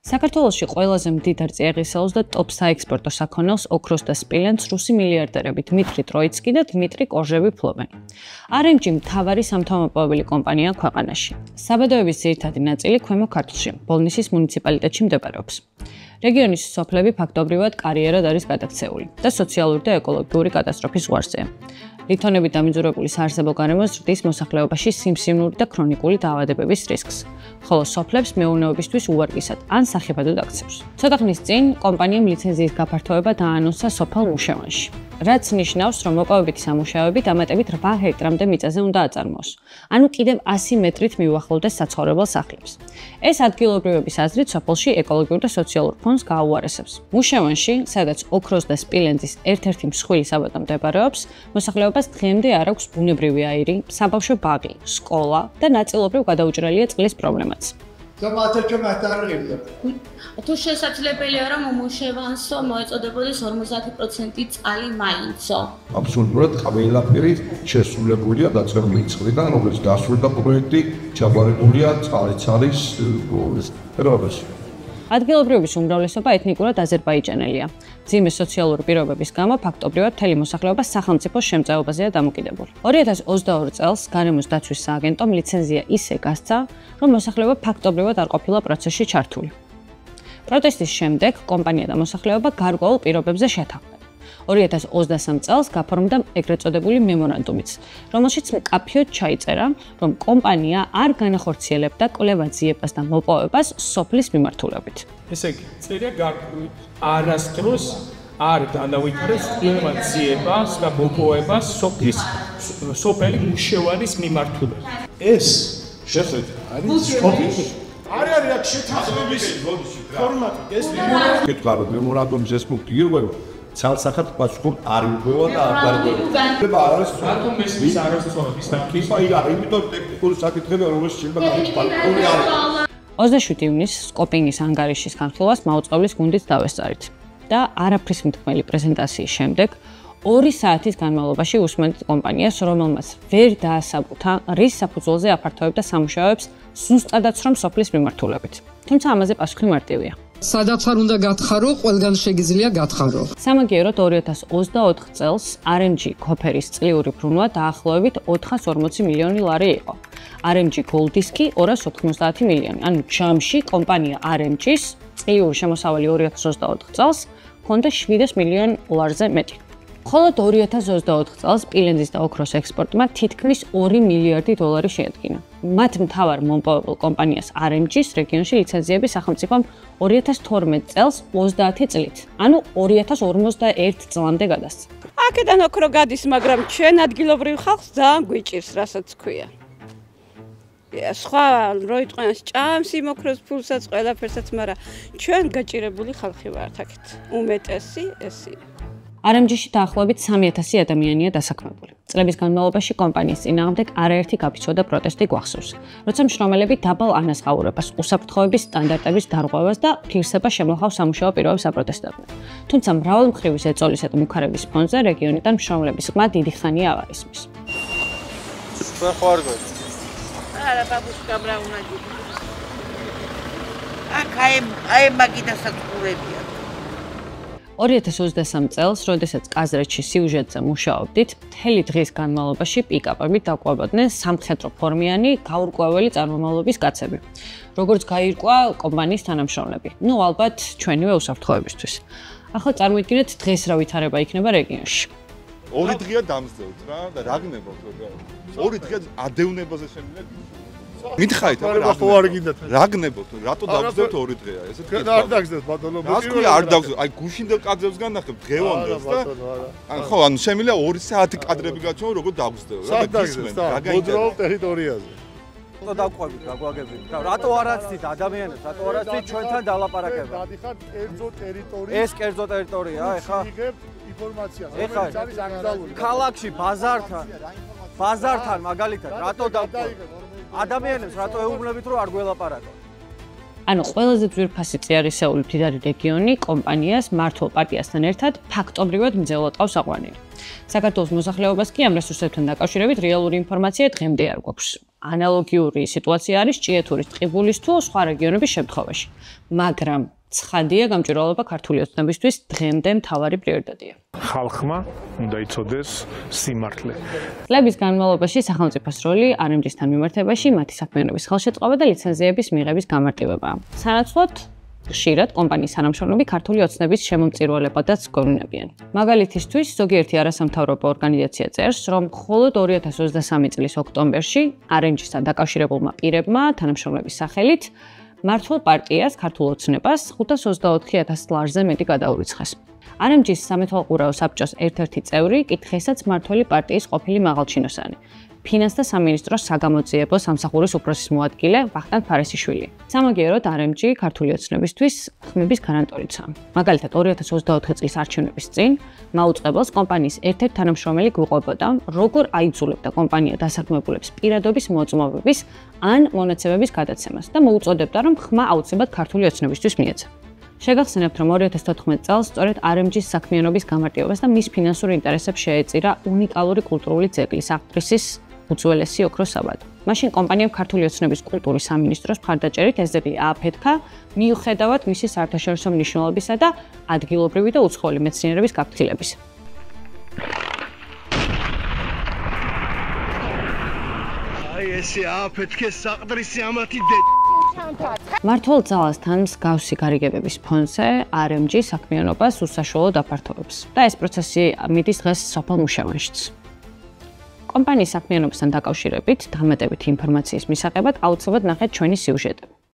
საქართველოში ყველაზე მდიდარ წიაღისეულს და ტოპ საექსპორტო საქონელს ოქროს და სპილენძს რუსი მილიარდერები დმიტრი ტროიცკი და დმიტრი კორჟევი ფლობენ. RMG მთავარი სამთავრობოვანი კომპანია ქვეყანაში. საბადოების ძირითადი ნაწილი ქვემო ქართლში, ბოლნისის მუნიციპალიტეტში მდებარეობს. რეგიონის სოფლები ფაქტობრივად კარიერად არის გადაქცეული და სოციალური და ეკოლოგიური კატასტროფის ზღვარზეა. ლითონებით დამიძურებული საარსებო გარემო ზრდის მოსახლეობაში სიმსივნური და ქრონიკული დაავადებების რისკს, ხოლო სოფლებს მეურნეობისთვის უვარგისად ან სახიფათოდ აქცევს. ცოტა ხნის წინ კომპანიამ ლიცენზიის გაფართოება დაანონსა სოფელ მუშევანში, რაც ნიშნავს, რომ მოპოვებითი სამუშაოები დამატებით 8 ჰექტრამდე მიწაზე უნდა აწარმოოს, ანუ კიდევ 100 მეტრით მიუახლოვდეს საცხოვრებელ სახლებს. ეს ადგილობრივების აზრით სოფელში ეკოლოგიურ და სოციალურ ფონს გააუარესებს. მუშევანში, სადაც ოქროს და სპილენძის ერთ-ერთი მსხვილი საბადო მდებარეობს, მოსახლეობას დღემდე არ აქვს ბუნებრივი აირი, საბავშვო ბაღი, სკოლა და ნაწილობრივ გადაუჭრელია წყლის პრობლემაც. თუ შესაძლებელია რომ მუშევანსო მოეწოდებოდეს 50% წყალი მაინცო. აბსოლუტურად ყველაფერი შესრულებულია დაწყებული წლიდან, როგორც დასრულდა პროექტი, ჩაბარებულია წყალიც სფეროში. ადგილობრივების უმრავლესობა ეთნიკურად აზერბაიჯანელია. მძიმე სოციალური პირობების გამო ფაქტობრივად მთელი მოსახლეობა სახელმწიფოს შემწეობაზეა დამოკიდებული. 2022 წელს გარემოს დაცვის სააგენტომ ლიცენზია ისე გასცა, რომ მოსახლეობა ფაქტობრივად არ ყოფილა პროცესში ჩართული. პროტესტის შემდეგ კომპანია და მოსახლეობა გარკვეულ პირობებზე შეთანხმდნენ. 2023 წელს გაფორმდა ეგრეთ წოდებული მემორანდუმიც, რომელშიც მკაფიოდ ჩაიწერა, რომ კომპანია არ განახორციელებდა კვლევა-ძიებას და მოპოვებას სოფლის მიმართულებით. ესე იგი, წერია გარკვეულ არასდროს არ განავითარეს კვლევა-ძიებას და მოპოვებას სოფელი მუშევანის მიმართულებით. ეს შეხედვით არის სკოპი. არის აქ შეთანხმების ფორმატი, ეს მემორანდუმის ეს პუნქტი იგივე ცალსახად პასუხობ არ იგოვა და არ გარკვევა. არის რატომ ეს არასწორობის კიფა იმიტომ ტექნიკური საკითხები რომელიც შეიძლება გამოიყენოს. 27 ივნისს სკოპინის ანგარიშის განხილვას მაუწყებლის გუნდით დავესწარით და არაფრის მთქმელი პრეზენტაციის შემდეგ 2 საათის განმავლობაში უსმენთ კომპანიას, რომელმაც ვერ დაასაბუთა, რის საფუძველზე აფართოებდა სამუშაოებს ზუსტადაც რომ სოფლის მიმართულებით. თუმცა ამაზე პასუხი მარტივია. სადაც არ უნდა გათხარო, ყველგან შეგიძლია გათხარო. სამაგიეროდ 2024 წელს RMG კოფერის წლიური ბრუნვა დაახლოებით 440 მილიონი ლარი იყო. RMG Goldiski 290 მილიონი. ანუ ჯამში კომპანია RMG-ს წლიური შემოსავალი 2024 წელს ჰქონდა 7 მილიონ დოლარზე მეტი. ხოლო 2024 წელს სპილენძის და ოქროს ექსპორტმა თითქმის 2 მილიარდი დოლარი შეადგინა. მათ მთავარ მომპოვებელ კომპანიას RMG-ს რეგიონში ლიცენზიები სახელმწიფომ 2012 წელს 30 წლით, ანუ 2051 წლამდე გადასცა. აქედან ოქრო გადის, მაგრამ ჩვენ ადგილობრივ ხალხს ძალიან გვიჭირს, რასაც ქვია. სხვა რო იტყვიან ჭამს იმ ოქროს ფულსაც, ყველაფერსაც, მაგრამ ჩვენ გაჭირებული ხალხი ვართ აქეთ. უმეტესი ესია. RMG-ში დაახლოებით 3000 ადამიანია დასაქმებული. წლების განმავლობაში კომპანიის წინააღმდეგ არაერთი გაფიცვა და პროტესტი გვახსოვს, როცა მშრომელები დაბალ ანაზღაურებას, უსაფრთხოების სტანდარტების დარღვევას და ღირსებას შემოჰყავს სამუშაო პირობებს აპროტესტებდნენ. თუმცა მრავალმხრივი ზეწოლისა და მუქარების ფონზე რეგიონიდან მშრომელების ხმა დიდი ხანია აღარ ისმის. არა, ბაბუშკა ბრაუნაჯი. აქ აი მაგიდასაც ყურებია. 2023 წელს, როდესაც კაზრეთში სიუჟეტზე მუშაობდით, მთელი დღის განმავლობაში პიკაპებით დაყვებოდნენ სამხედრო ფორმიანი გაურკვეველი წარმომავლობის კაცები. როგორც გაირკვა კომპანიის თანამშრომლები. ალბათ ჩვენივე უსაფრთხოებისთვის. ახლა წარმოიდგინეთ დღეს რა ვითარება იქნება რეგიონში. 2 დღეა დამსდევთ რა და რა გნებავთ რა. 2 დღეა ადევნებაზე შემიძლია მითხარით რა გნებოთ რატო დაგზდევთ 2 დღეა ესეთ კეთება არ დაგზდევთ ბატონო არ დაგზდევთ აი გუშინდელ კადრებს განახებ დღევანდელს და ხო ანუ შემიძლია 2 საათი კადრები გაჩვენო როგორ დაგზდევ რა გისმენ რა მოძრაობ ტერიტორიაზე და დავყვებით გაგვაგებინეთ რატო არ აცდით ადამიანებს რატო არ აცდით ჩვენთან დალაპარაკება გადიხარ კერძო ტერიტორია ეს კერძო ტერიტორია ეხა ინფორმაციას ეხა არის აკრძალული ქალაქში ბაზართან მაგალითად რატო დავყვებით ადამიანებს რატო ეუბნებით რომ არ გველაპარაკო ანუ ყველაზე ძვირფასი წიაღისეული მდიდარი რეგიონი კომპანიას მართლ პარტიასთან ერთად ფაქტობრივად მძევლად ყავს აყვანილი. საქართველოს მოსახლეობას კი ამ რესურსებთან დაკავშირებით რეალური ინფორმაცია დღემდე არ გვაქვს. ანალოგიური სიტუაცია არის ჭიათურის, ტყიბულის თუ სხვა რეგიონების შემთხვევაში. მაგრამ ცხადია, გამჭვირვალობა ქართული ოცნებისთვის დღემდე მთავარი პრიორიტეტია. ხალხმა უნდა იცოდეს სიმართლე. წლების განმავლობაში სახელმწიფოს როლი RMG-სთან მიმართებაში მათი საქმიანობის ხელშეწყობა და ლიცენზიების მიღების გამარტივებაა. სანაცვლოდ ხშირად კომპანიის თანამშრომლები ქართული ოცნების შემომწირვალებადაც გვეუბნებიან. მაგალითისთვის, ზოგიერთი არასამთავრობო ორგანიზაცია წერს, რომ მხოლოდ 2023 წლის ოქტომბერში RMG-სთან დაკავშირებულმა პირებმა თანამშრომლების სახელით მართლ პარტიას ქართულ ოცნებას 524,000 ლარზე მეტი გადაურიცხეს. RMG-ის სამეთვალყურაო საბჭოს ერთ-ერთი წევრი კი დღესაც მმართველი პარტიის ყოფილი მაღალჩინოსანი. ფინანსთა სამინისტროს საგამოძიებო სამსახურის უფროსის მოადგილე ვახტანგ ფარესიშვილი. სამაგიეროდ RMG ქართული ოცნებისთვის ხმების გარანტორიცაა. მაგალითად 2024 წლის არჩევნების წინ მაუწყებელს კომპანიის ერთ-ერთი თანამშრომელი გვიყვებოდა, როგორ აიძულებდა კომპანია დასაქმებულებს პირადობის მოწმობების ან მონაცემების გადაცემას და მოუწოდებდა, რომ ხმა აუცილებლად ქართული ოცნებისთვის მიეცა. შეგახსენებთ, რომ 2014 წელს სწორედ RMG-ის საქმიანობის გამარტივებას და მის ფინანსურ ინტერესებს შეეწირა უნიკალური კულტურული ძეგლის აღთრისის უძველესი ოქროს საბადო. მაშინ კომპანიამ ქართული ოცნების კულტურის სამინისტროს მხარდაჭერით ეს ძეგლი ააფეთქა, მიუხედავად მისი საერთაშორისო მნიშვნელობისა და ადგილობრივი და უცხოელი მეცნიერების გაფრთხილებისა. აი ესე ააფეთქეს საყდრისი ამათი მართლ ძალასთან მსგავსი გარიგებების ფონზე RMG საქმიანობას უსაშუალოდ აფართოვებს და ეს პროცესი მიდის დღეს სოფელ მუშავანშიც. კომპანიის საქმიანობასთან დაკავშირებით დამატებითი ინფორმაციის მისაღებად აუცილებლად ნახეთ ჩვენი სიუჟეტები.